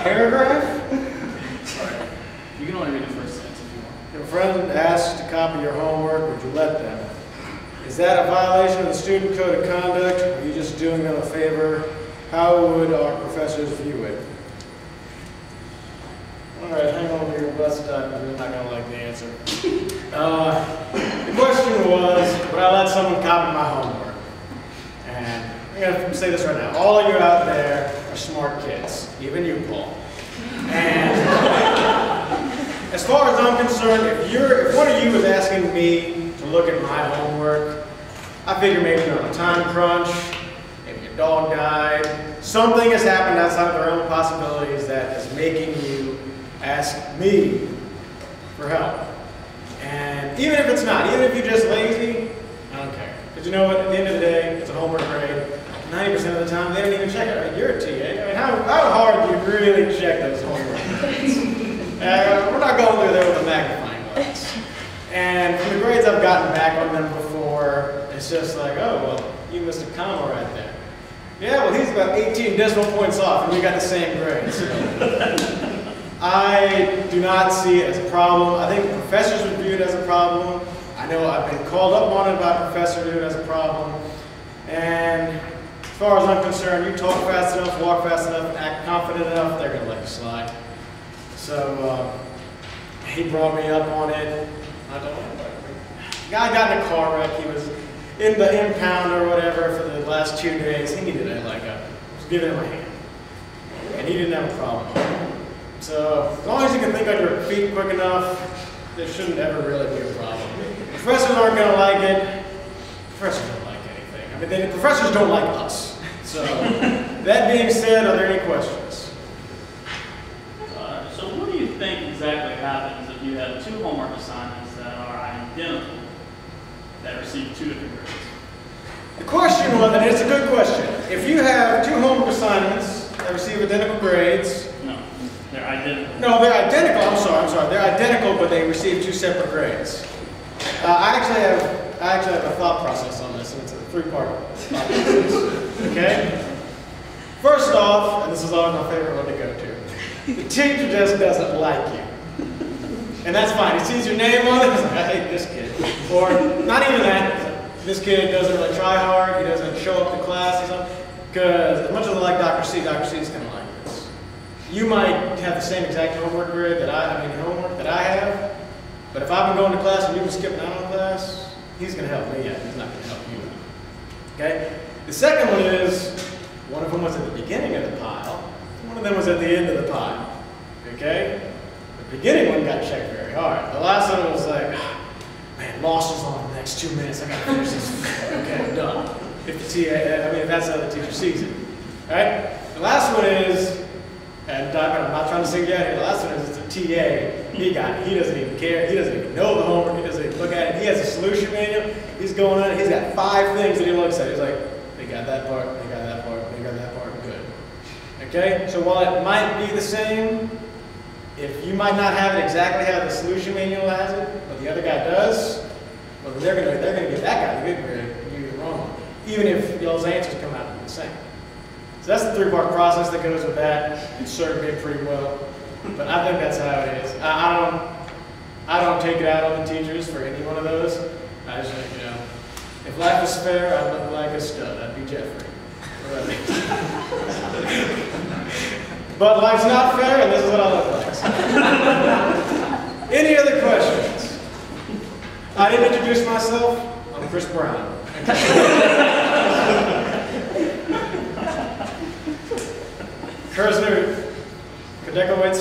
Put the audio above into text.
paragraph? Sorry. You can only read the first sentence if you want. If a friend asks to copy your homework, would you let them? Is that a violation of the student code of conduct, or are you just doing them a favor? How would our professors view it? All right, hang on to your butt stop because you're not going to like the answer. The question was, would I let someone copy my homework? And I'm going to say this right now. All of you out there are smart kids, even you, Paul. And as far as I'm concerned, if one of you is asking me to look at my homework, I figure maybe you're on a time crunch, maybe your dog died, something has happened outside of the realm of possibilities that is making you ask me for help. And even if it's not, even if you're just lazy, I don't care. Because you know what, at the end of the day, it's a homework grade. 90% of the time, they don't even check it. I mean, you're a TA. I mean, how hard do you really check those homework grades? We're not going through there with a magnifying glass. And from the grades I've gotten back on them before, it's just like, oh, well, you missed a comma right there. Yeah, well, he's about 18 decimal points off, and we got the same grade. So. I do not see it as a problem. I think professors would view it as a problem. I know I've been called up on it by a professor to do it as a problem. And as far as I'm concerned, you talk fast enough, walk fast enough, and act confident enough, they're going to let you slide. So he brought me up on it. I don't know. The guy got in a car wreck. He was in the impound or whatever for the last 2 days. He needed a leg up. I was giving him a hand. And he didn't have a problem. So as long as you can think on your feet quick enough, there shouldn't ever really be a problem. Professors aren't going to like it. Professors don't like anything. I mean, the professors don't like us. So that being said, are there any questions? So what do you think exactly happens if you have two homework assignments that are identical that receive two different grades? The question was, and it's a good question, if you have two homework assignments that receive identical grades. No, they're identical. No, they're identical. I'm sorry. They're identical, but they receive two separate grades. I actually have a thought process on this, and it's a three-part thought process. Okay? First off, and this is always my favorite one to go to, the teacher just doesn't like you. And that's fine. He sees your name on it, he's like, I hate this kid. Or not even that, this kid doesn't really try hard, he doesn't show up to class or something. Because as much as I like Dr. C is kind of like this. You might have the same exact homework grade that homework that I have, but if I've been going to class and you've been skipping out on class, he's going to help me out. He's not going to help you out. Okay? The second one is, one of them was at the beginning of the pile, one of them was at the end of the pile. Okay? The beginning one got checked very hard. The last one was like, man, lost is on in the next 2 minutes. I got to finish this. Okay, I'm done. If that's how the teacher sees it. Right? The last one is, and I'm not trying to sing you out here, the last one is it's a TA. He got it. He doesn't even care. He doesn't even know the homework. He doesn't even look at it. He has a solution manual. He's going on it. He's got 5 things that he looks at. He's like, they got that part, they got that part, they got that part, good. Okay? So while it might be the same, if you might not have it exactly how the solution manual has it, but the other guy does, well, they're gonna give that guy the good grade, you the wrong one, even if those answers come out the same. So that's the 3-part process that goes with that. It served me pretty well, but I think that's how it is. I don't take it out on the teachers for any one of those. I just think, if life was fair, I'd look like a stud. I'd be Jeffrey. But life's not fair, and this is what I look like. Any other questions? I didn't introduce myself. I'm Chris Brown. Kersner Kadekowitz.